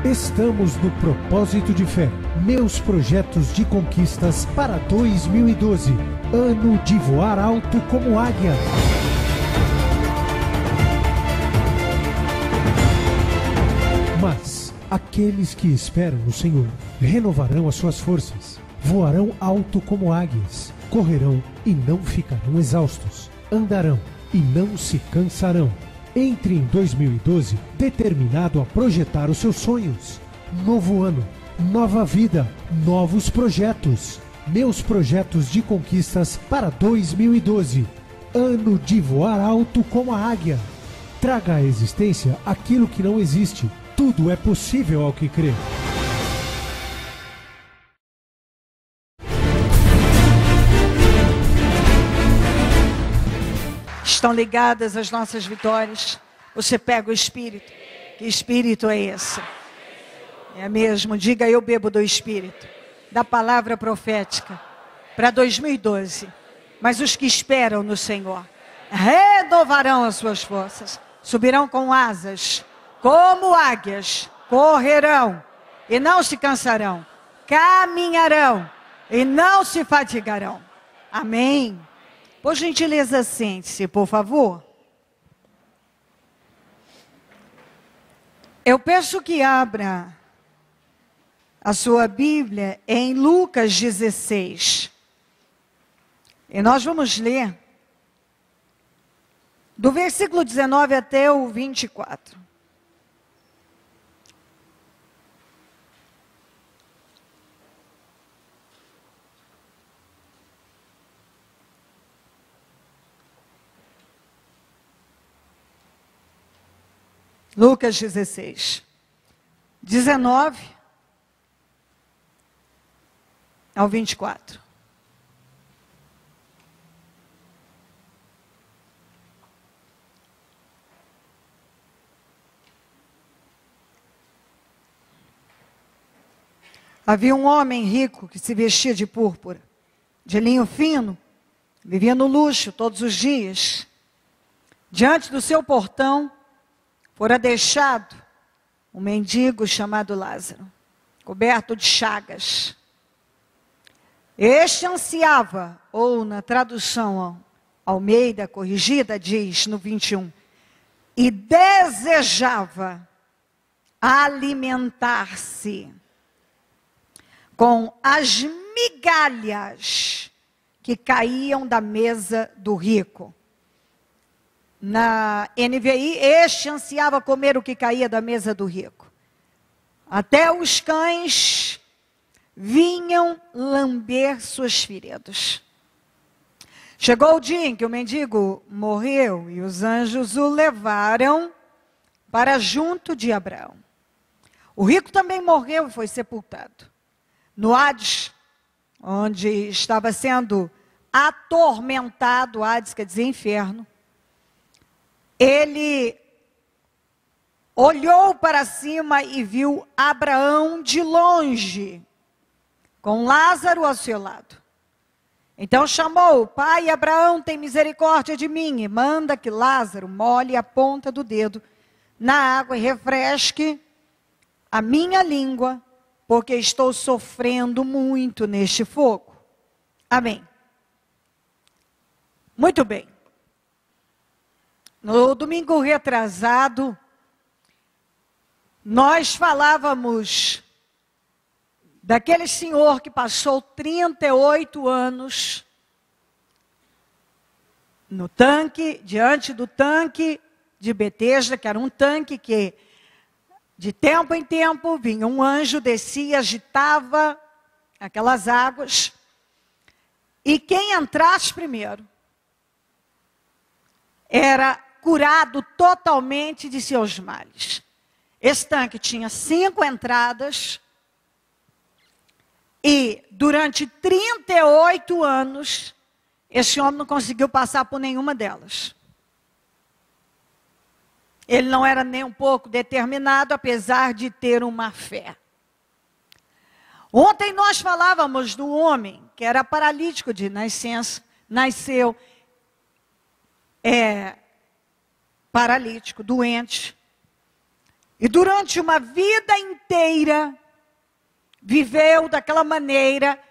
Estamos no Propósito de Fé, meus projetos de conquistas para 2012, ano de voar alto como águia. Mas aqueles que esperam no Senhor renovarão as suas forças, voarão alto como águias, correrão e não ficarão exaustos, andarão e não se cansarão. Entre em 2012 determinado a projetar os seus sonhos. Novo ano, nova vida, novos projetos. Meus projetos de conquistas para 2012. Ano de voar alto como a águia. Traga à existência aquilo que não existe. Tudo é possível ao que crê. Estão ligadas as nossas vitórias. Você pega o Espírito. Que Espírito é esse? É mesmo, diga: eu bebo do Espírito, da palavra profética para 2012. Mas os que esperam no Senhor renovarão as suas forças, subirão com asas como águias, correrão e não se cansarão, caminharão e não se fatigarão. Amém. Por gentileza, sente-se, por favor. Eu peço que abra a sua Bíblia em Lucas 16. E nós vamos ler do versículo 19 até o 24. Lucas 16, 19 ao 24. Havia um homem rico que se vestia de púrpura, de linho fino, vivia no luxo todos os dias. Diante do seu portão fora deixado um mendigo chamado Lázaro, coberto de chagas. Este ansiava, ou na tradução Almeida corrigida, diz no 21, e desejava alimentar-se com as migalhas que caíam da mesa do rico. Na NVI, este ansiava comer o que caía da mesa do rico. Até os cães vinham lamber suas feridas. Chegou o dia em que o mendigo morreu e os anjos o levaram para junto de Abraão. O rico também morreu e foi sepultado no Hades, onde estava sendo atormentado. Hades quer dizer inferno. Ele olhou para cima e viu Abraão de longe, com Lázaro ao seu lado. Então chamou: pai Abraão, tem misericórdia de mim, e manda que Lázaro molhe a ponta do dedo na água e refresque a minha língua, porque estou sofrendo muito neste fogo. Amém. Muito bem. No domingo retrasado, nós falávamos daquele senhor que passou 38 anos no tanque, diante do tanque de Betesda, que era um tanque que, de tempo em tempo, vinha um anjo, descia, agitava aquelas águas, e quem entrasse primeiro era curado totalmente de seus males. Esse tanque tinha 5 entradas e durante 38 anos esse homem não conseguiu passar por nenhuma delas. Ele não era nem um pouco determinado, apesar de ter uma fé. Ontem nós falávamos do homem que era paralítico de nascença, nasceu paralítico, doente. E durante uma vida inteira, viveu daquela maneira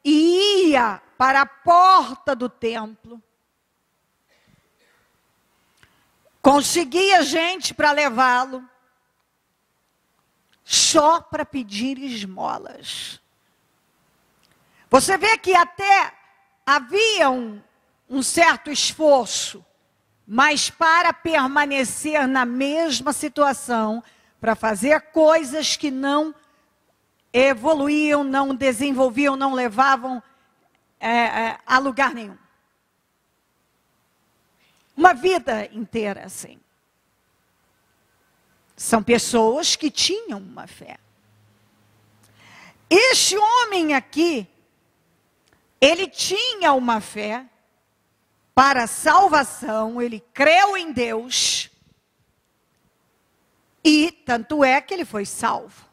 e ia para a porta do templo. Conseguia gente para levá-lo, só para pedir esmolas. Você vê que até havia um certo esforço, mas para permanecer na mesma situação, para fazer coisas que não evoluíam, não desenvolviam, não levavam a lugar nenhum. Uma vida inteira assim. São pessoas que tinham uma fé. Este homem aqui, ele tinha uma fé para a salvação, ele creu em Deus, e tanto é que ele foi salvo.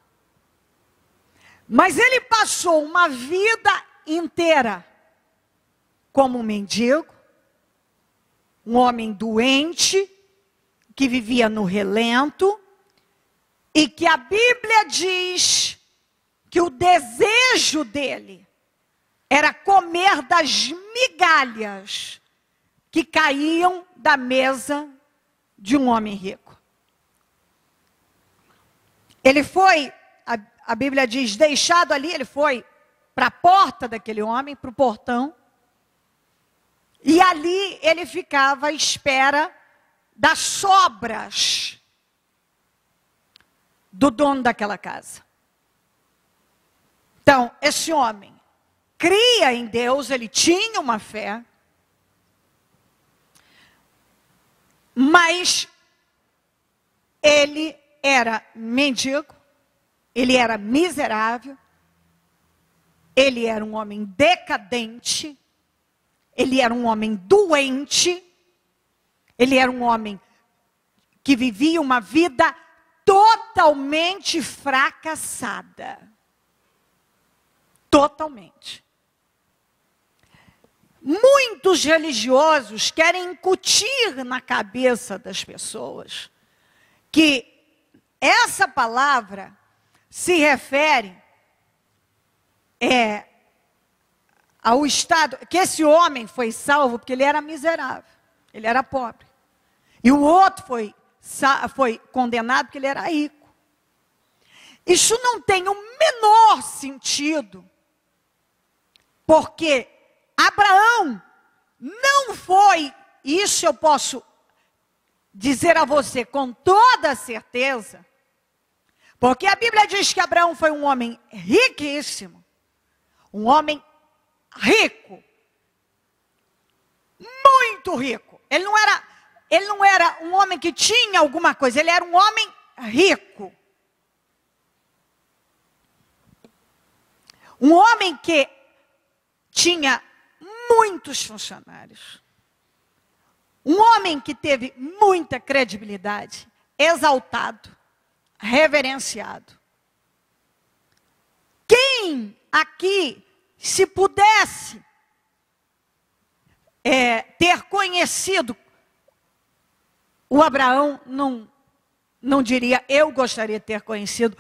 Mas ele passou uma vida inteira como um mendigo, um homem doente, que vivia no relento, e que a Bíblia diz que o desejo dele era comer das migalhas que caíam da mesa de um homem rico. Ele foi, a Bíblia diz, deixado ali, ele foi para a porta daquele homem, para o portão, e ali ele ficava à espera das sobras do dono daquela casa. Então, esse homem cria em Deus, ele tinha uma fé, mas ele era mendigo, ele era miserável, ele era um homem decadente, ele era um homem doente, ele era um homem que vivia uma vida totalmente fracassada. Totalmente. Muitos religiosos querem incutir na cabeça das pessoas que essa palavra se refere ao estado, que esse homem foi salvo porque ele era miserável, ele era pobre. E o outro foi condenado porque ele era rico. Isso não tem o menor sentido, porque Abraão não foi, isso eu posso dizer a você com toda certeza, porque a Bíblia diz que Abraão foi um homem riquíssimo, um homem rico, muito rico. Ele não era um homem que tinha alguma coisa, ele era um homem rico. Um homem que tinha muitos funcionários. Um homem que teve muita credibilidade, exaltado, reverenciado. Quem aqui, se pudesse ter conhecido o Abraão, não diria, eu gostaria de ter conhecido,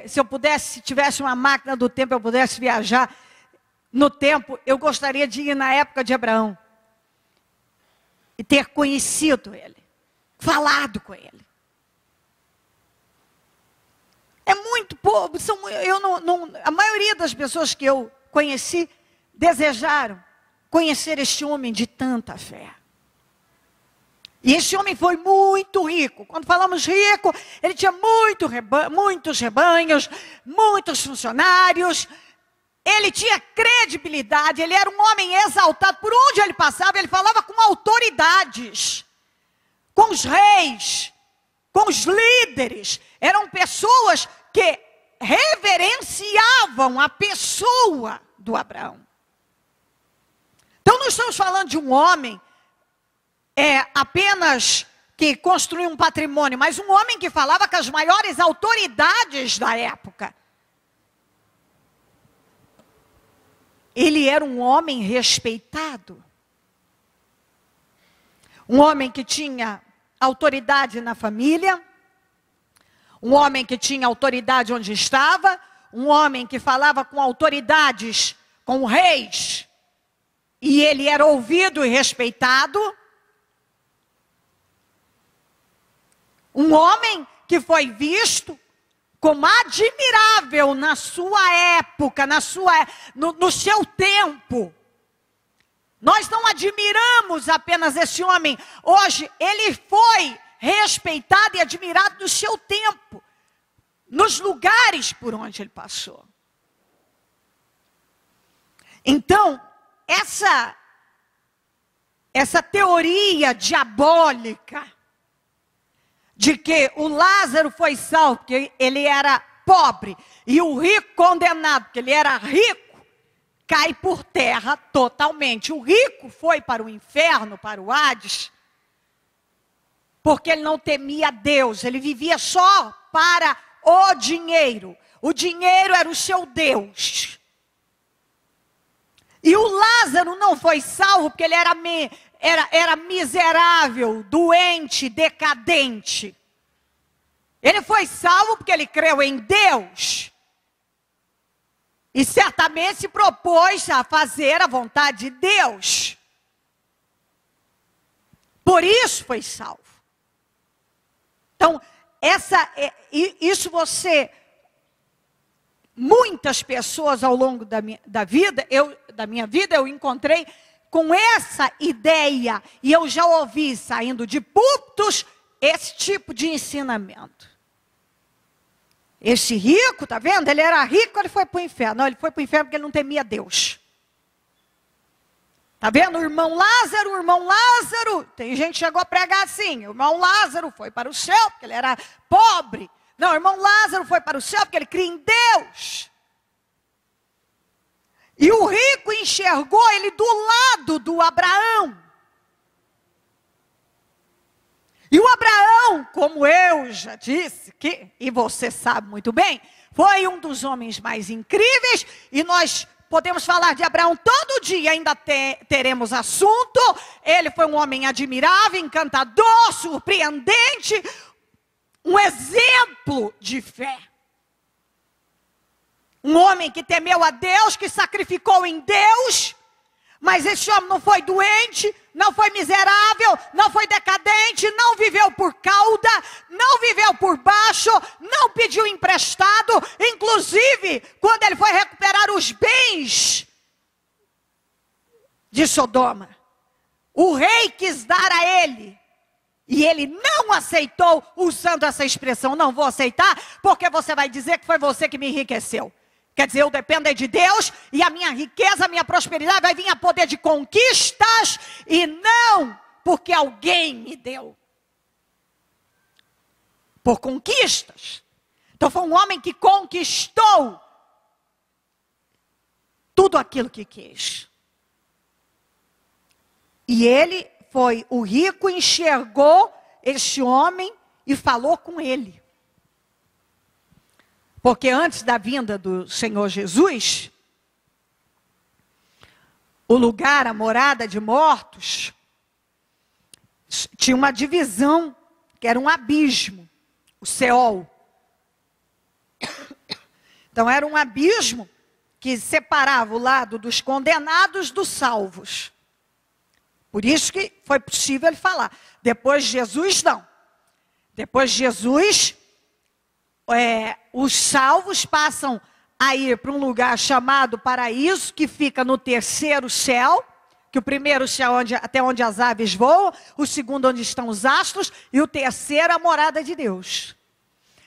se eu pudesse, se tivesse uma máquina do tempo, eu pudesse viajar no tempo, eu gostaria de ir na época de Abraão e ter conhecido ele, falado com ele. É muito pouco, a maioria das pessoas que eu conheci desejaram conhecer este homem de tanta fé. E esse homem foi muito rico. Quando falamos rico, ele tinha muitos rebanhos, muitos funcionários. Ele tinha credibilidade, ele era um homem exaltado. Por onde ele passava, ele falava com autoridades, com os reis, com os líderes. Eram pessoas que reverenciavam a pessoa do Abraão. Então não estamos falando de um homem apenas que construiu um patrimônio, mas um homem que falava com as maiores autoridades da época. Ele era um homem respeitado. Um homem que tinha autoridade na família. Um homem que tinha autoridade onde estava, um homem que falava com autoridades, com reis, e ele era ouvido e respeitado. Um homem que foi visto como admirável na sua época, no seu tempo. Nós não admiramos apenas esse homem. Hoje, ele foi respeitado e admirado no seu tempo, nos lugares por onde ele passou. Então, essa teoria diabólica de que o Lázaro foi salvo porque ele era pobre e o rico condenado porque ele era rico, cai por terra totalmente. O rico foi para o inferno, para o Hades, porque ele não temia Deus, ele vivia só para o dinheiro. O dinheiro era o seu Deus. E o Lázaro não foi salvo porque ele era miserável, doente, decadente. Ele foi salvo porque ele creu em Deus. E certamente se propôs a fazer a vontade de Deus. Por isso foi salvo. Então, muitas pessoas ao longo da minha vida, eu encontrei com essa ideia, e eu já ouvi saindo de púlpitos esse tipo de ensinamento. Esse rico, tá vendo? Ele era rico, ele foi para o inferno. Não, ele foi para o inferno porque ele não temia Deus. Tá vendo? O irmão Lázaro, tem gente que chegou a pregar assim, o irmão Lázaro foi para o céu porque ele era pobre. Não, o irmão Lázaro foi para o céu porque ele cria em Deus. E o rico enxergou ele do lado do Abraão. E o Abraão, como eu já disse, e você sabe muito bem, foi um dos homens mais incríveis, e nós podemos falar de Abraão todo dia, ainda teremos assunto. Ele foi um homem admirável, encantador, surpreendente, um exemplo de fé. Um homem que temeu a Deus, que sacrificou em Deus. Mas esse homem não foi doente, não foi miserável, não foi decadente, não viveu por cauda, não viveu por baixo, não pediu emprestado. Inclusive, quando ele foi recuperar os bens de Sodoma, o rei quis dar a ele, e ele não aceitou, usando essa expressão: não vou aceitar, porque você vai dizer que foi você que me enriqueceu. Quer dizer, eu dependo de Deus, e a minha riqueza, a minha prosperidade vai vir a poder de conquistas, e não porque alguém me deu. Por conquistas. Então foi um homem que conquistou tudo aquilo que quis. E o rico enxergou este homem e falou com ele. Porque antes da vinda do Senhor Jesus, o lugar, a morada de mortos, tinha uma divisão, que era um abismo, o Seol. Então era um abismo que separava o lado dos condenados dos salvos. Por isso que foi possível ele falar. Depois de Jesus, não. Depois de Jesus, os salvos passam a ir para um lugar chamado paraíso, que fica no terceiro céu, que o primeiro céu até onde as aves voam, o segundo onde estão os astros, e o terceiro a morada de Deus.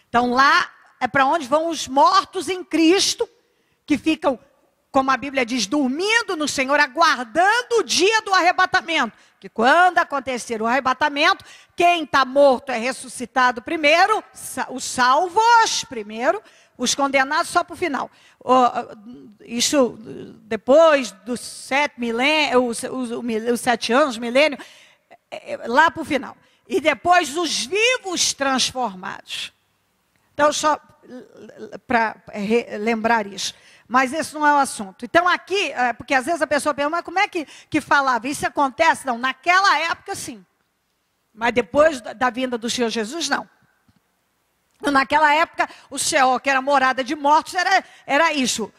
Então lá é para onde vão os mortos em Cristo, que ficam, como a Bíblia diz, dormindo no Senhor, aguardando o dia do arrebatamento. Que quando acontecer o arrebatamento, quem está morto é ressuscitado primeiro, os salvos primeiro, os condenados só para o final. Isso depois dos 7 milênios, os 7 anos, milênio, lá para o final. E depois os vivos transformados. Então, só para lembrar isso. Mas esse não é o assunto. Então aqui, porque às vezes a pessoa pergunta, mas como é que falava? Isso acontece? Não, naquela época sim. Mas depois da vinda do Senhor Jesus, não. Naquela época, o Sheol, que era morada de mortos, era isso.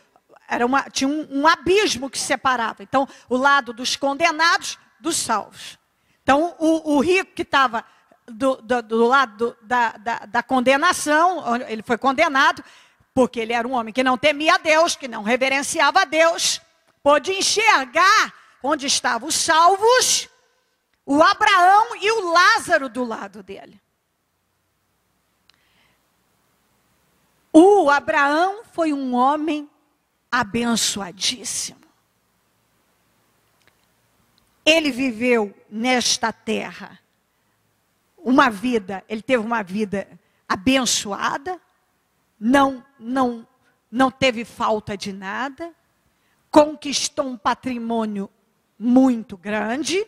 Tinha um abismo que separava. Então, o lado dos condenados dos salvos. Então, o rico que estava do lado da condenação, ele foi condenado, porque ele era um homem que não temia a Deus, que não reverenciava a Deus, pôde enxergar onde estavam os salvos, o Abraão e o Lázaro do lado dele. O Abraão foi um homem abençoadíssimo. Ele viveu nesta terra ele teve uma vida abençoada, não teve falta de nada, conquistou um patrimônio muito grande,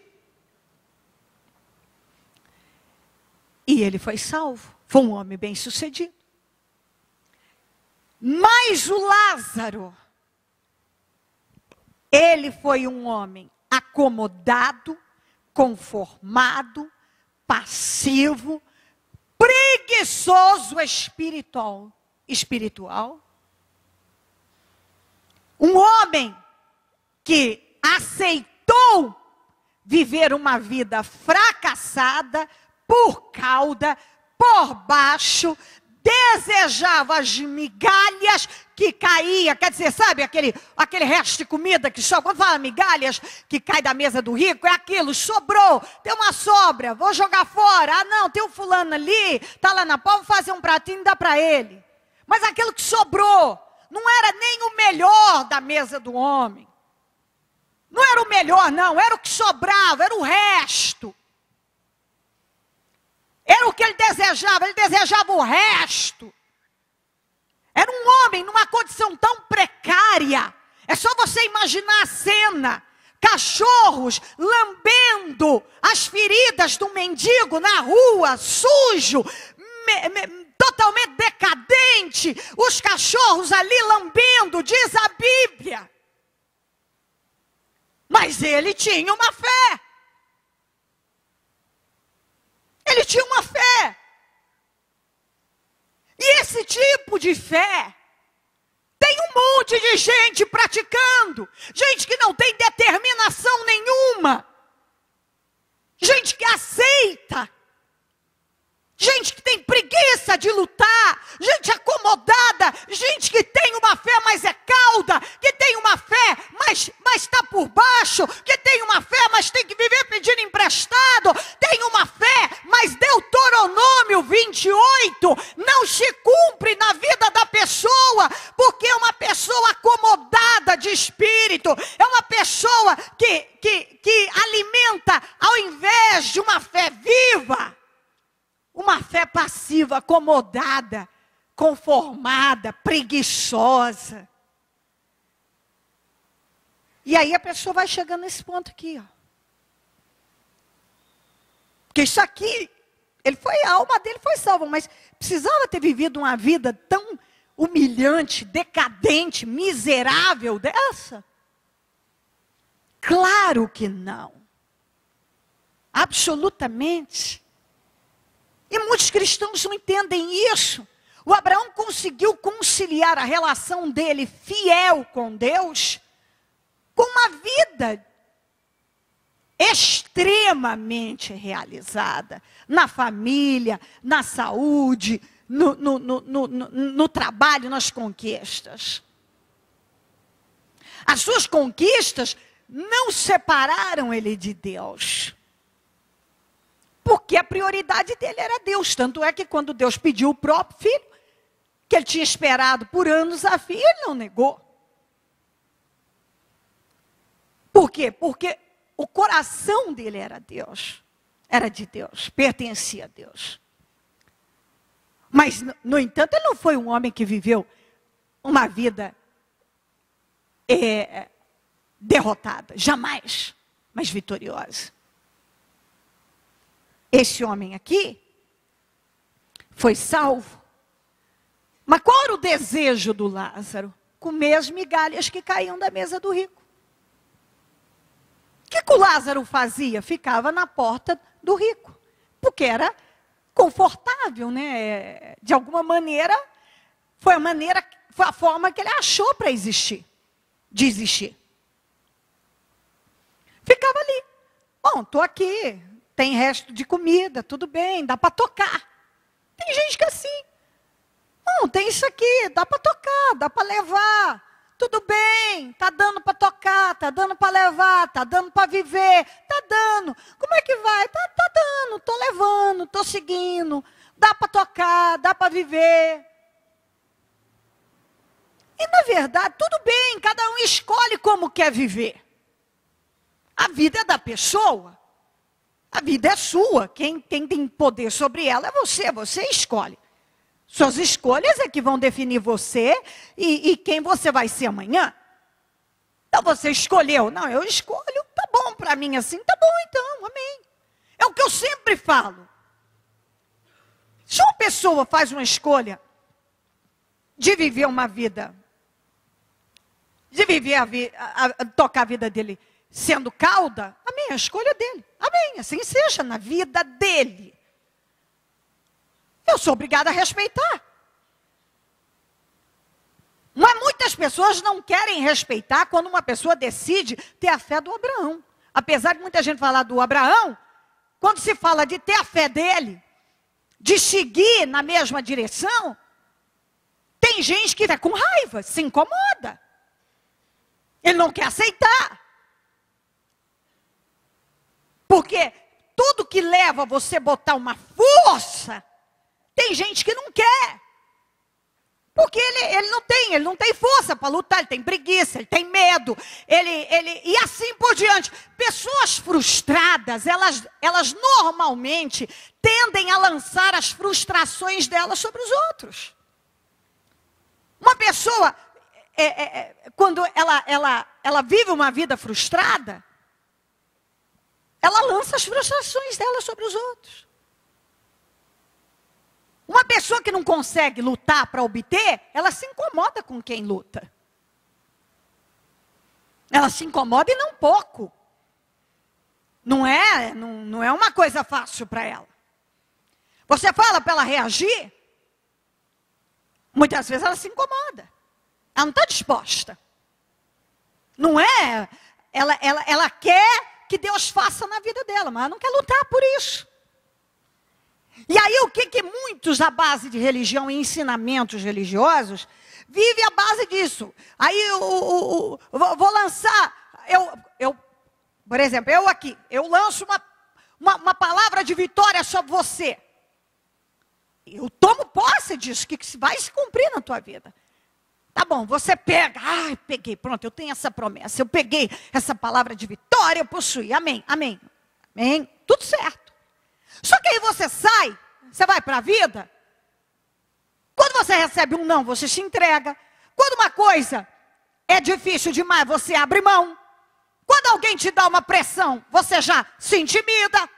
e ele foi salvo, foi um homem bem-sucedido. Mas o Lázaro, ele foi um homem acomodado, conformado, passivo, preguiçoso espiritual. Um homem que aceitou viver uma vida fracassada, por cauda, por baixo, desejava as migalhas que caía, quer dizer, sabe aquele resto de comida que só, quando fala migalhas, que cai da mesa do rico, é aquilo, sobrou, tem uma sobra, vou jogar fora, ah não, tem um fulano ali, está lá na pau, vou fazer um pratinho e dá para ele. Mas aquilo que sobrou, não era nem o melhor da mesa do homem, não era o melhor não, era o que sobrava, era o resto. Era o que ele desejava o resto. Era um homem numa condição tão precária. É só você imaginar a cena. Cachorros lambendo as feridas do mendigo na rua, sujo, totalmente decadente. Os cachorros ali lambendo, diz a Bíblia. Mas ele tinha uma fé. Ele tinha uma fé. E esse tipo de fé tem um monte de gente praticando. Gente que não tem determinação nenhuma. Gente que aceita. Gente que tem preguiça de lutar. Gente acomodada. Gente que tem uma fé, mas é cauda. Que tem uma fé, mas está por baixo. Que tem uma fé, mas tem que viver pedindo emprestado. Tem uma fé, mas Deuteronômio 28 não se cumpre na vida da pessoa. Porque é uma pessoa acomodada de espírito. É uma pessoa que alimenta ao invés de uma fé viva. Uma fé passiva, acomodada, conformada, preguiçosa. E aí a pessoa vai chegando nesse ponto aqui, ó. Porque isso aqui, a alma dele foi salva, mas precisava ter vivido uma vida tão humilhante, decadente, miserável dessa? Claro que não. Absolutamente. E muitos cristãos não entendem isso. O Abraão conseguiu conciliar a relação dele fiel com Deus com uma vida extremamente realizada. Na família, na saúde, no trabalho, nas conquistas. As suas conquistas não separaram ele de Deus. Porque a prioridade dele era Deus. Tanto é que quando Deus pediu o próprio filho, que ele tinha esperado por anos a fio, ele não negou. Por quê? Porque o coração dele era Deus. Era de Deus, pertencia a Deus. Mas, no entanto, ele não foi um homem que viveu uma vida derrotada. Jamais, mas vitoriosa. Esse homem aqui foi salvo. Mas qual era o desejo do Lázaro? Comer as migalhas que caíam da mesa do rico. O que o Lázaro fazia? Ficava na porta do rico. Porque era confortável, né? De alguma maneira, foi a forma que ele achou para existir, de existir. Ficava ali. Bom, estou aqui, tem resto de comida, tudo bem, dá para tocar. Tem gente que é assim. Não, tem isso aqui, dá para tocar, dá para levar. Tudo bem, está dando para tocar, está dando para levar, está dando para viver, está dando. Como é que vai? Tá dando, estou levando, estou seguindo. Dá para tocar, dá para viver. E na verdade, tudo bem, cada um escolhe como quer viver. A vida é da pessoa. A vida é sua. Quem tem poder sobre ela é você escolhe. Suas escolhas é que vão definir você e quem você vai ser amanhã. Então você escolheu. Não, eu escolho, tá bom para mim assim, tá bom então, amém. É o que eu sempre falo. Se uma pessoa faz uma escolha de viver uma vida, de viver tocar a vida dele sendo cauda, amém, a escolha dele. Amém, assim seja na vida dele. Eu sou obrigada a respeitar. Mas muitas pessoas não querem respeitar quando uma pessoa decide ter a fé do Abraão. Apesar de muita gente falar do Abraão, quando se fala de ter a fé dele, de seguir na mesma direção, tem gente que está com raiva, se incomoda. Ele não quer aceitar. Porque tudo que leva você a botar uma força, tem gente que não quer. Porque ele não tem força para lutar, ele tem preguiça, ele tem medo, e assim por diante. Pessoas frustradas, elas normalmente tendem a lançar as frustrações delas sobre os outros. Uma pessoa, quando ela vive uma vida frustrada, ela lança as frustrações dela sobre os outros. Uma pessoa que não consegue lutar para obter, ela se incomoda com quem luta. Ela se incomoda e não pouco. Não é uma coisa fácil para ela. Você fala para ela reagir, muitas vezes ela se incomoda. Ela não está disposta. Não é, ela quer que Deus faça na vida dela, mas ela não quer lutar por isso. E aí o que muitos à base de religião e ensinamentos religiosos vivem à base disso. Aí eu vou lançar, por exemplo, eu lanço uma palavra de vitória sobre você. Eu tomo posse disso, que vai se cumprir na tua vida. Tá bom, você pega, peguei, pronto, eu tenho essa promessa, eu peguei essa palavra de vitória, eu possuí, amém, amém, amém, tudo certo. Só que aí você sai, você vai para a vida, quando você recebe um não, você se entrega. Quando uma coisa é difícil demais, você abre mão. Quando alguém te dá uma pressão, você já se intimida.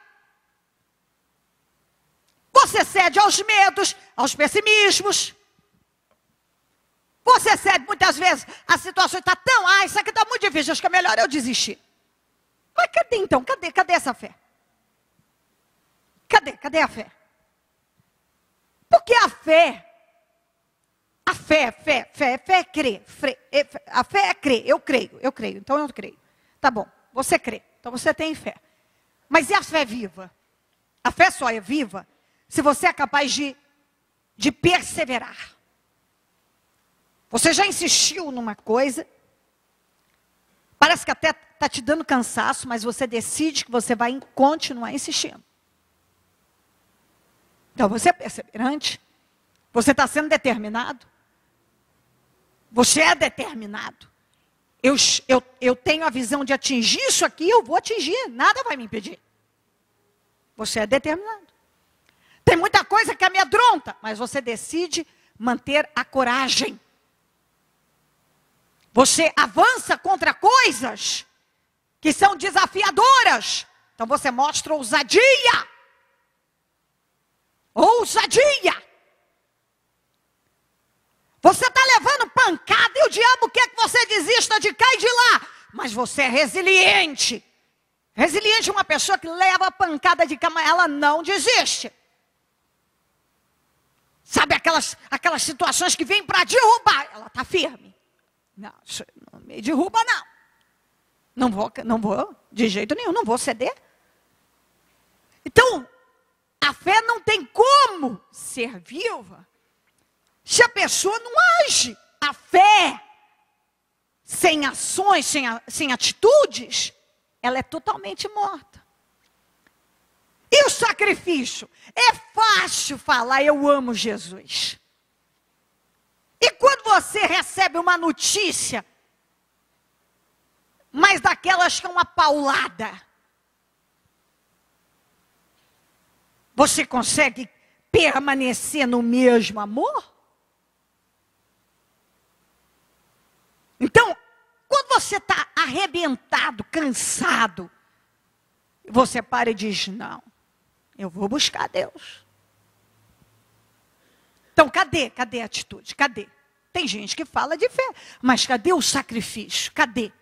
Você cede aos medos, aos pessimismos. Você cede muitas vezes, a situação está tão, isso aqui está muito difícil, acho que é melhor eu desistir. Mas cadê então? Cadê essa fé? Cadê a fé? Porque a fé é crer. A fé é crer, eu creio, então eu creio. Tá bom, você crê, então você tem fé. Mas e a fé viva? A fé só é viva se você é capaz de perseverar. Você já insistiu numa coisa, parece que até está te dando cansaço, mas você decide que você vai continuar insistindo. Então você é perseverante, você está sendo determinado, você é determinado. Eu tenho a visão de atingir isso aqui, eu vou atingir, nada vai me impedir. Você é determinado. Tem muita coisa que amedronta, mas você decide manter a coragem. Você avança contra coisas que são desafiadoras, então você mostra ousadia. Ousadia. Você está levando pancada e o diabo quer que você desista de cá e de lá. Mas você é resiliente. Resiliente é uma pessoa que leva a pancada de cá, mas ela não desiste. Sabe aquelas situações que vêm para derrubar? Ela está firme. Não, não me derruba não. Não vou, de jeito nenhum, não vou ceder. Então, a fé não tem como ser viva se a pessoa não age. A fé, sem ações, sem atitudes, ela é totalmente morta. E o sacrifício? É fácil falar, eu amo Jesus. E quando você recebe uma notícia, mas daquelas que é uma paulada, você consegue permanecer no mesmo amor? Então, quando você está arrebentado, cansado, você para e diz, não, eu vou buscar Deus. Então, cadê a atitude? Cadê? Tem gente que fala de fé, mas cadê o sacrifício? Cadê?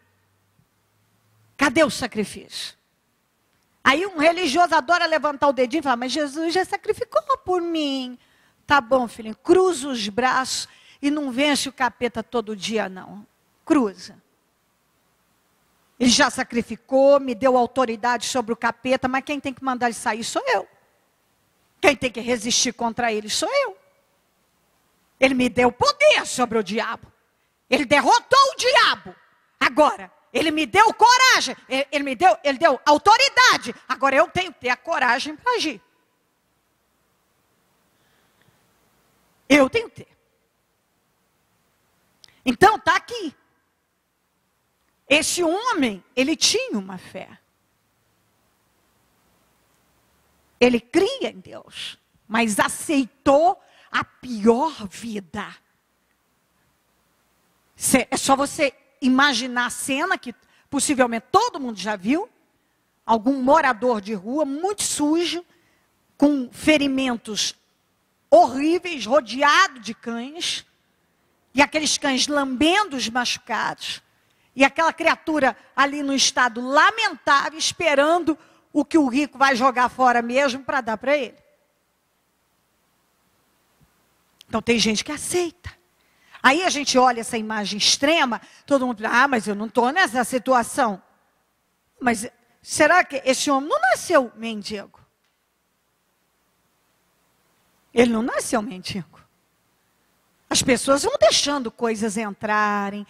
Cadê o sacrifício? Aí um religioso adora levantar o dedinho e falar, mas Jesus já sacrificou por mim. Tá bom, filhinho, cruza os braços e não vence o capeta todo dia, não. Cruza. Ele já sacrificou, me deu autoridade sobre o capeta, mas quem tem que mandar ele sair sou eu. Quem tem que resistir contra ele sou eu. Ele me deu poder sobre o diabo. Ele derrotou o diabo. Agora, ele me deu coragem. Ele deu autoridade. Agora eu tenho que ter a coragem para agir. Eu tenho que ter. Então, está aqui. Esse homem, ele tinha uma fé. Ele cria em Deus, mas aceitou a pior vida. É só você imaginar a cena que possivelmente todo mundo já viu. Algum morador de rua, muito sujo, com ferimentos horríveis, rodeado de cães. E aqueles cães lambendo os machucados. E aquela criatura ali no estado lamentável, esperando o que o rico vai jogar fora mesmo para dar para ele. Então tem gente que aceita. Aí a gente olha essa imagem extrema, todo mundo fala, mas eu não estou nessa situação. Mas será que esse homem não nasceu mendigo? Ele não nasceu mendigo. As pessoas vão deixando coisas entrarem,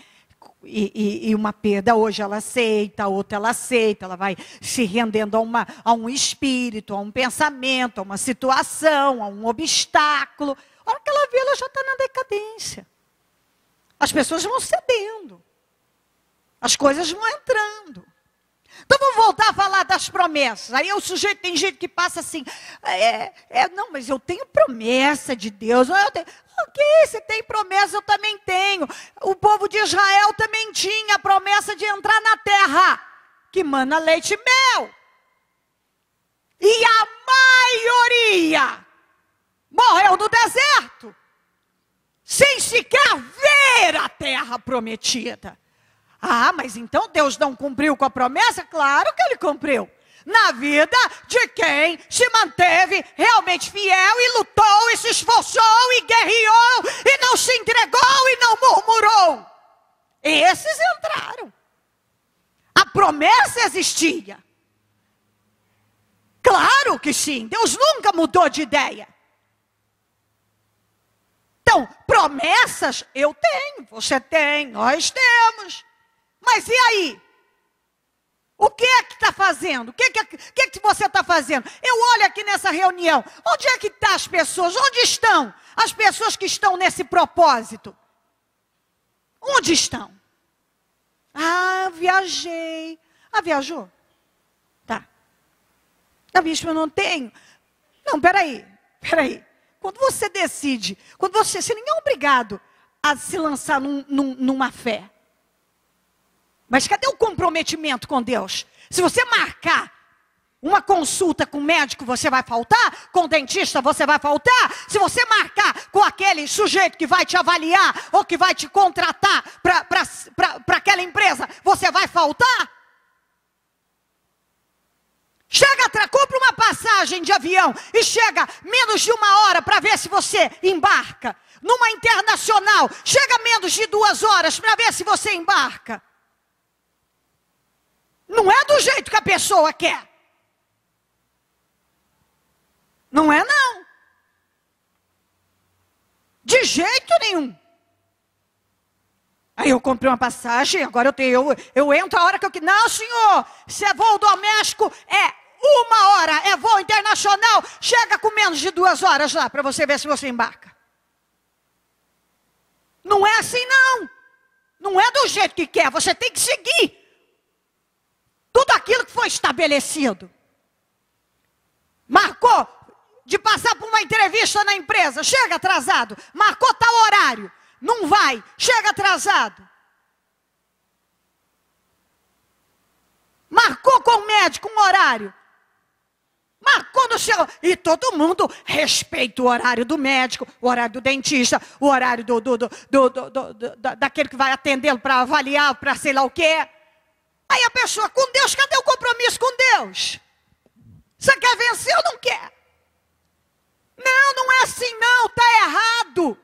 e uma perda, hoje ela aceita, outra ela aceita, ela vai se rendendo a um espírito, a um pensamento, a uma situação, a um obstáculo. A hora que ela vê, ela já está na decadência. As pessoas vão cedendo. As coisas vão entrando. Então vamos voltar a falar das promessas. Aí o sujeito, tem gente que passa assim, não, mas eu tenho promessa de Deus. Ok, você tem promessa, eu também tenho. O povo de Israel também tinha a promessa de entrar na terra, que mana leite e mel. E a maioria morreu no deserto, sem sequer ver a terra prometida. Ah, mas então Deus não cumpriu com a promessa? Claro que Ele cumpriu. Na vida de quem se manteve realmente fiel e lutou e se esforçou e guerreou e não se entregou e não murmurou. Esses entraram. A promessa existia. Claro que sim, Deus nunca mudou de ideia. Então, promessas eu tenho, você tem, nós temos. Mas e aí? O que é que está fazendo? O que é que você está fazendo? Eu olho aqui nessa reunião. Onde é que estão as pessoas? Onde estão as pessoas que estão nesse propósito? Onde estão? Ah, viajei. Ah, viajou? Tá. Ah, bicho, eu não tenho. Não, peraí. Quando você decide, você nem é obrigado a se lançar numa fé. Mas cadê o comprometimento com Deus? Se você marcar uma consulta com o médico, você vai faltar? Com o dentista, você vai faltar? Se você marcar com aquele sujeito que vai te avaliar ou que vai te contratar para aquela empresa, você vai faltar? Compra uma passagem passagem de avião e chega menos de 1 hora para ver se você embarca. Numa internacional, chega menos de 2 horas para ver se você embarca. Não é do jeito que a pessoa quer. Não é não. De jeito nenhum. Aí eu comprei uma passagem, agora eu entro a hora que eu quero. Não, senhor, se é voo doméstico, é 1 hora, é voo internacional, chega com menos de 2 horas lá, para você ver se você embarca. Não é assim não. Não é do jeito que quer, você tem que seguir tudo aquilo que foi estabelecido. Marcou de passar por uma entrevista na empresa, chega atrasado, marcou tal horário. Não vai, chega atrasado. Marcou com o médico um horário. Marcou no seu... E todo mundo respeita o horário do médico, o horário do dentista, o horário daquele que vai atendê-lo para avaliar, para sei lá o quê. Aí a pessoa, com Deus, cadê o compromisso com Deus? Você quer vencer ou não quer? Não, não é assim não, está errado.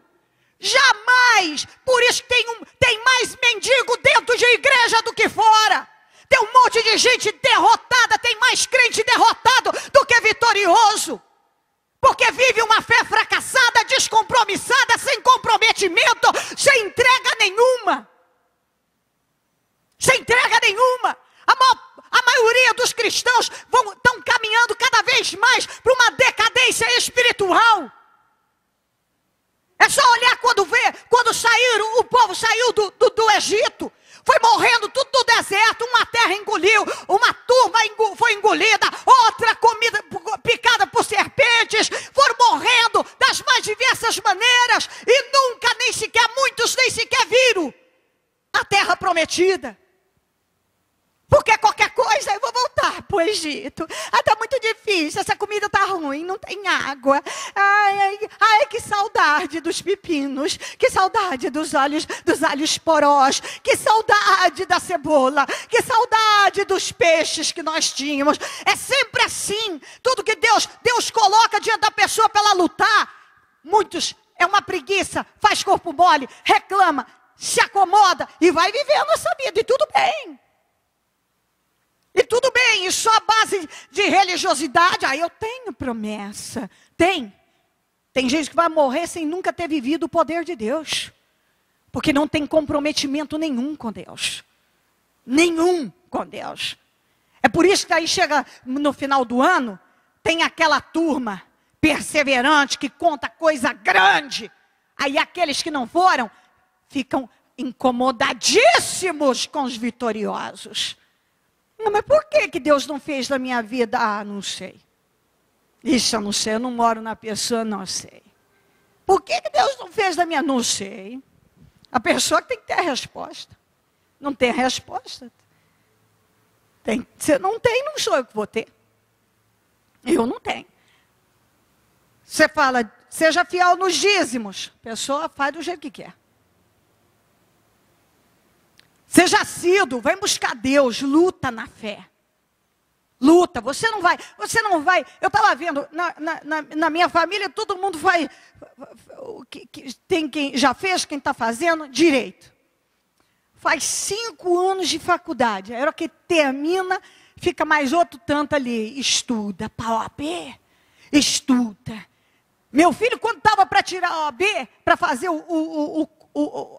Jamais, por isso tem mais mendigo dentro de igreja do que fora. Tem um monte de gente derrotada, tem mais crente derrotado do que vitorioso. Porque vive uma fé fracassada, descompromissada, sem comprometimento, sem entrega nenhuma. Sem entrega nenhuma. A maioria dos cristãos estão caminhando cada vez mais para uma decadência espiritual. É só olhar quando o povo saiu do Egito. Foi morrendo tudo no deserto, uma terra engoliu, uma turma foi engolida, outra comida picada por serpentes, foram morrendo das mais diversas maneiras e nunca, muitos nem sequer viram a terra prometida. Porque qualquer coisa eu vou voltar para o Egito. Está muito difícil, essa comida está ruim, não tem água. Ai, que saudade dos pepinos, que saudade dos alhos porós, que saudade da cebola, que saudade dos peixes que nós tínhamos. É sempre assim, tudo que Deus coloca diante da pessoa para ela lutar. Muitos, é uma preguiça, faz corpo mole, reclama, se acomoda e vai vivendo essa vida e tudo bem. E tudo bem, e só a base de religiosidade, eu tenho promessa. Tem gente que vai morrer sem nunca ter vivido o poder de Deus. Porque não tem comprometimento nenhum com Deus. Nenhum com Deus. É por isso que aí chega no final do ano, tem aquela turma perseverante que conta coisa grande. Aí aqueles que não foram, ficam incomodadíssimos com os vitoriosos. Não, mas por que Deus não fez na minha vida? Não sei. Isso eu não sei, eu não moro na pessoa, não sei. Por que Deus não fez na minha? Não sei. A pessoa tem que ter a resposta. Não tem a resposta. Você não tem, não sou eu que vou ter. Eu não tenho. Você fala, seja fiel nos dízimos. A pessoa faz do jeito que quer. Seja assíduo, vai buscar Deus, luta na fé. Luta, você não vai. Eu estava vendo, na minha família, todo mundo vai. Tem quem já fez, quem está fazendo, direito. Faz 5 anos de faculdade. Era que termina, fica mais outro tanto ali. Estuda para a OAB, estuda. Meu filho, quando estava para tirar a OAB, para fazer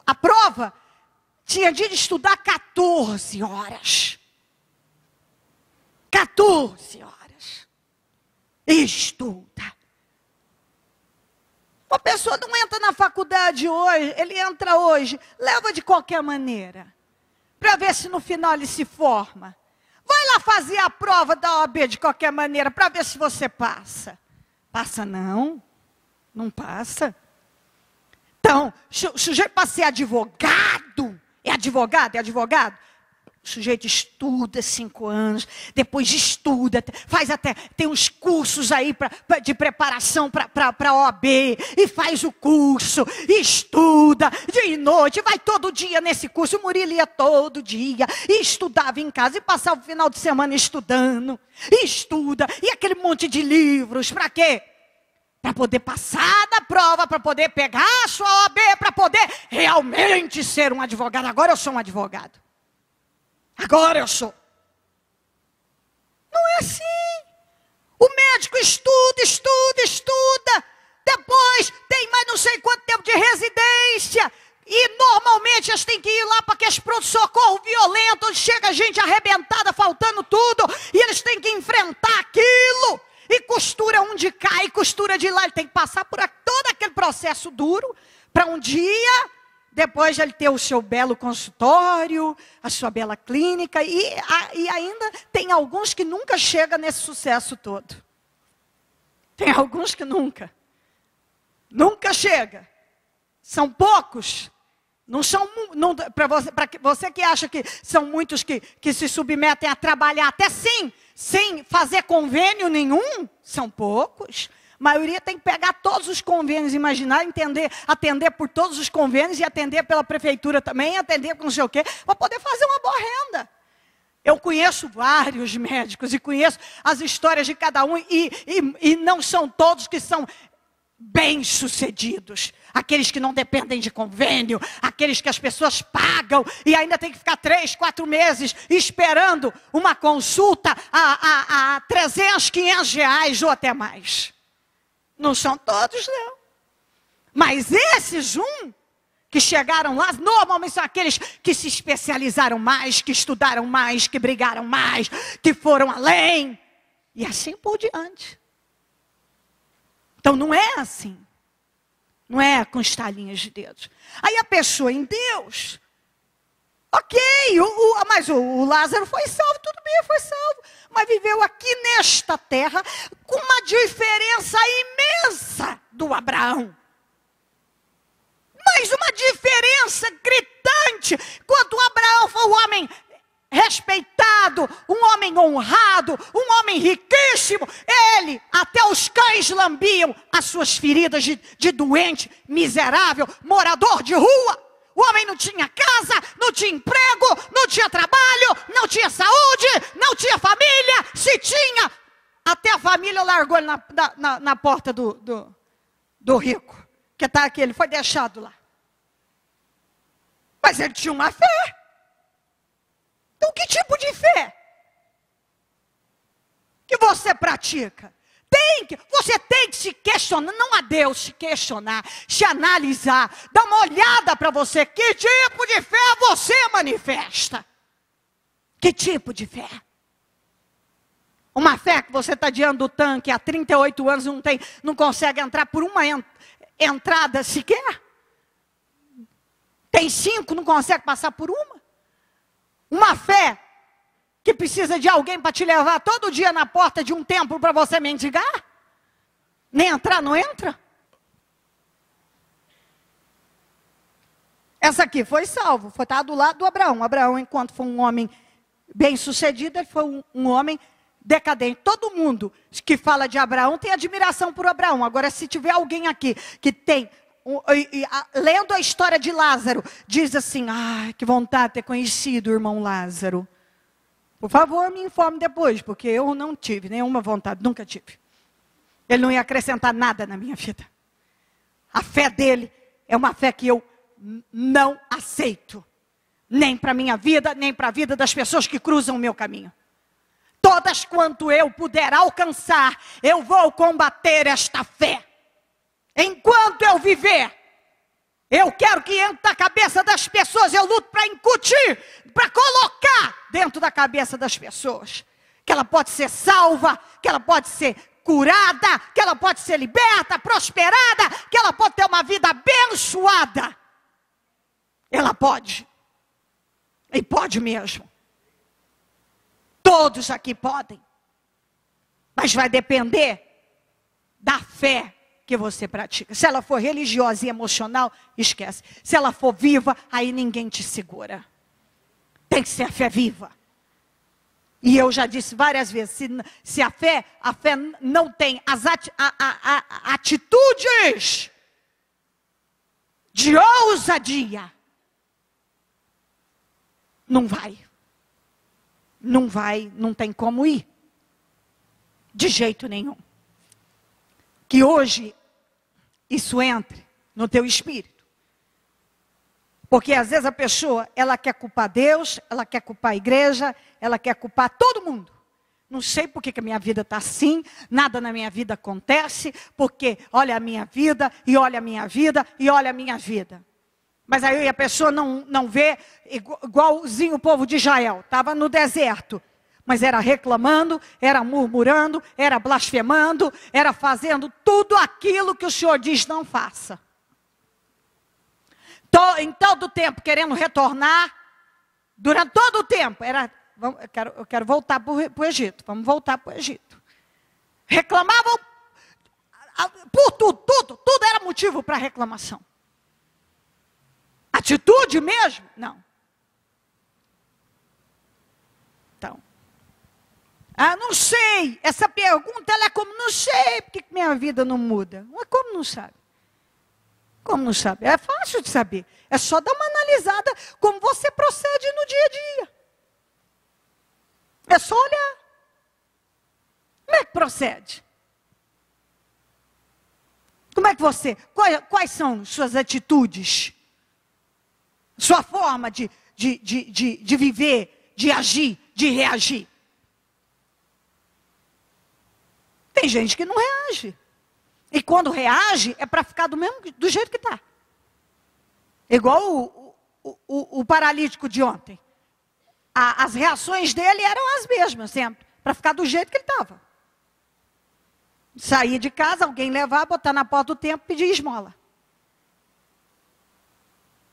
a prova, tinha dia de estudar 14 horas. 14 horas. Estuda. Uma pessoa não entra na faculdade hoje, ele entra hoje, leva de qualquer maneira. Para ver se no final ele se forma. Vai lá fazer a prova da OAB de qualquer maneira, para ver se você passa. Passa não? Não passa. Então, sujeito para ser advogado, é advogado? sujeito estuda 5 anos, depois estuda, tem uns cursos aí de preparação para a OAB, e faz o curso, e estuda dia e noite, vai todo dia nesse curso. O Murilo ia todo dia, e estudava em casa, e passava o final de semana estudando, e estuda, e aquele monte de livros, para quê? Para poder passar na prova, para poder pegar a sua OAB, para poder realmente ser um advogado. Agora eu sou um advogado. Agora eu sou. Não é assim. O médico estuda. Depois tem mais não sei quanto tempo de residência. E normalmente eles têm que ir lá para aqueles pronto-socorro violento, onde chega gente arrebentada, faltando tudo. E eles têm que enfrentar aquilo. E costura onde cai, e costura de lá. Ele tem que passar por todo aquele processo duro, para um dia, depois ele ter o seu belo consultório, a sua bela clínica. E ainda tem alguns que nunca chegam nesse sucesso todo. Tem alguns que nunca chega. São poucos. Não são, para você que acha que são muitos que se submetem a trabalhar, até sim, sem fazer convênio nenhum, são poucos. A maioria tem que pegar todos os convênios, imaginar, atender por todos os convênios, e atender pela prefeitura também, atender com não sei o quê, para poder fazer uma boa renda. Eu conheço vários médicos e conheço as histórias de cada um, e não são todos que são bem-sucedidos. Aqueles que não dependem de convênio, aqueles que as pessoas pagam e ainda tem que ficar 3, 4 meses esperando uma consulta a 300, 500 reais ou até mais. Não são todos, não. Mas esses que chegaram lá, normalmente são aqueles que se especializaram mais, que estudaram mais, que brigaram mais, que foram além, e assim por diante. Então não é assim. Não é com estalinhas de dedos. Aí a pessoa em Deus, ok, mas o Lázaro foi salvo, tudo bem, foi salvo. Mas viveu aqui nesta terra com uma diferença imensa do Abraão. Mas uma diferença gritante. Quando o Abraão foi um homem respeitado, um homem honrado, um homem riquíssimo, ele, até os cães lambiam as suas feridas de doente, miserável, morador de rua. O homem não tinha casa, não tinha emprego, não tinha trabalho, não tinha saúde, não tinha família. Se tinha, até a família largou ele na porta do rico, que está aqui, ele foi deixado lá. Mas ele tinha uma fé. Então, que tipo de fé que você pratica? Você tem que se questionar, não a Deus, se questionar, se analisar, dar uma olhada para você. Que tipo de fé você manifesta? Que tipo de fé? Uma fé que você está diante do tanque há 38 anos, não consegue entrar por uma entrada sequer? Tem 5, não consegue passar por uma? Uma fé que precisa de alguém para te levar todo dia na porta de um templo para você mendigar? Nem entrar, não entra? Essa aqui foi salvo, está do lado do Abraão. Abraão, enquanto foi um homem bem-sucedido, ele foi um homem decadente. Todo mundo que fala de Abraão tem admiração por Abraão. Agora, se tiver alguém aqui que tem... lendo a história de Lázaro, diz assim: que vontade de ter conhecido o irmão Lázaro. Por favor, me informe depois, porque eu não tive nenhuma vontade, nunca tive. Ele não ia acrescentar nada na minha vida. A fé dele é uma fé que eu não aceito, nem para a minha vida, nem para a vida das pessoas que cruzam o meu caminho. Todas quanto eu puder alcançar, eu vou combater esta fé. Enquanto eu viver, eu quero que entre na cabeça das pessoas, eu luto para incutir, para colocar dentro da cabeça das pessoas, que ela pode ser salva, que ela pode ser curada, que ela pode ser liberta, prosperada, que ela pode ter uma vida abençoada. Ela pode, e pode mesmo. Todos aqui podem, mas vai depender da fé que você pratica. Se ela for religiosa e emocional, esquece. Se ela for viva, aí ninguém te segura. Tem que ser a fé viva. E eu já disse várias vezes, se a fé não tem as atitudes de ousadia, não vai. Não vai, não tem como ir. De jeito nenhum. Que hoje isso entre no teu espírito. Porque às vezes a pessoa, ela quer culpar Deus, ela quer culpar a igreja, ela quer culpar todo mundo. Não sei por que a minha vida está assim, nada na minha vida acontece, porque olha a minha vida, e olha a minha vida, e olha a minha vida. Mas aí a pessoa não vê igualzinho o povo de Israel, estava no deserto. Mas era reclamando, era murmurando, era blasfemando, era fazendo tudo aquilo que o Senhor diz não faça. Em todo o tempo, querendo retornar, durante todo o tempo, eu quero voltar para o Egito, vamos voltar para o Egito. Reclamavam por tudo era motivo para reclamação. Atitude mesmo? Não. Então, não sei, essa pergunta ela é como, não sei, porque minha vida não muda. Mas como não sabe? Como não sabe? É fácil de saber. É só dar uma analisada como você procede no dia a dia. É só olhar. Como é que procede? Como é que você... Quais são suas atitudes? Sua forma de viver, de agir, de reagir? Tem gente que não reage. E quando reage, é para ficar do jeito que está. Igual o paralítico de ontem. As reações dele eram as mesmas sempre. Para ficar do jeito que ele estava. Sair de casa, alguém levar, botar na porta do templo e pedir esmola.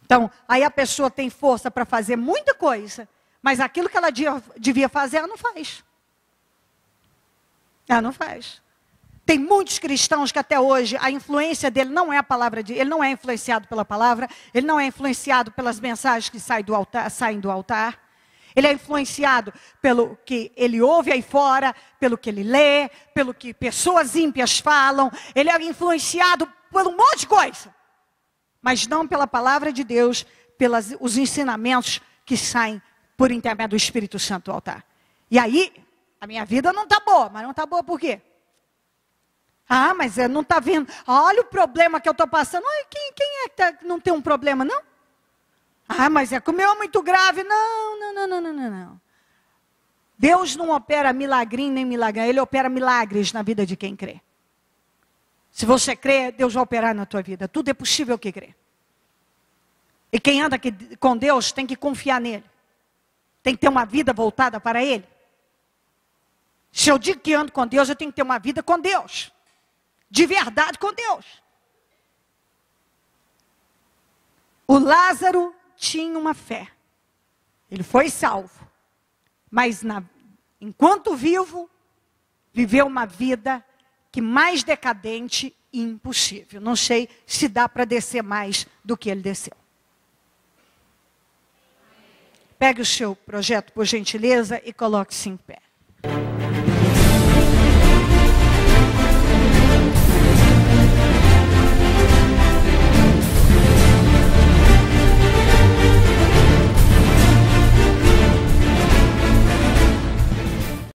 Então, aí a pessoa tem força para fazer muita coisa. Mas aquilo que ela devia fazer, ela não faz. Ela não faz. Tem muitos cristãos que até hoje a influência dele não é a palavra de... Ele não é influenciado pela palavra. Ele não é influenciado pelas mensagens que saem do altar. Ele é influenciado pelo que ele ouve aí fora, pelo que ele lê, pelo que pessoas ímpias falam. Ele é influenciado por um monte de coisa. Mas não pela palavra de Deus, os ensinamentos que saem por intermédio do Espírito Santo do altar. E aí, a minha vida não está boa. Mas não está boa por quê? Mas não está vendo. Olha o problema que eu estou passando. Quem é que não tem um problema, não? Mas é que o meu é muito grave. Não. Deus não opera milagrinho nem milagrinho. Ele opera milagres na vida de quem crê. Se você crê, Deus vai operar na tua vida. Tudo é possível que crê. E quem anda com Deus tem que confiar nele. Tem que ter uma vida voltada para ele. Se eu digo que ando com Deus, eu tenho que ter uma vida com Deus. De verdade com Deus. O Lázaro tinha uma fé. Ele foi salvo. Mas enquanto vivo, viveu uma vida que mais decadente e impossível. Não sei se dá para descer mais do que ele desceu. Pegue o seu projeto, por gentileza, e coloque-se em pé.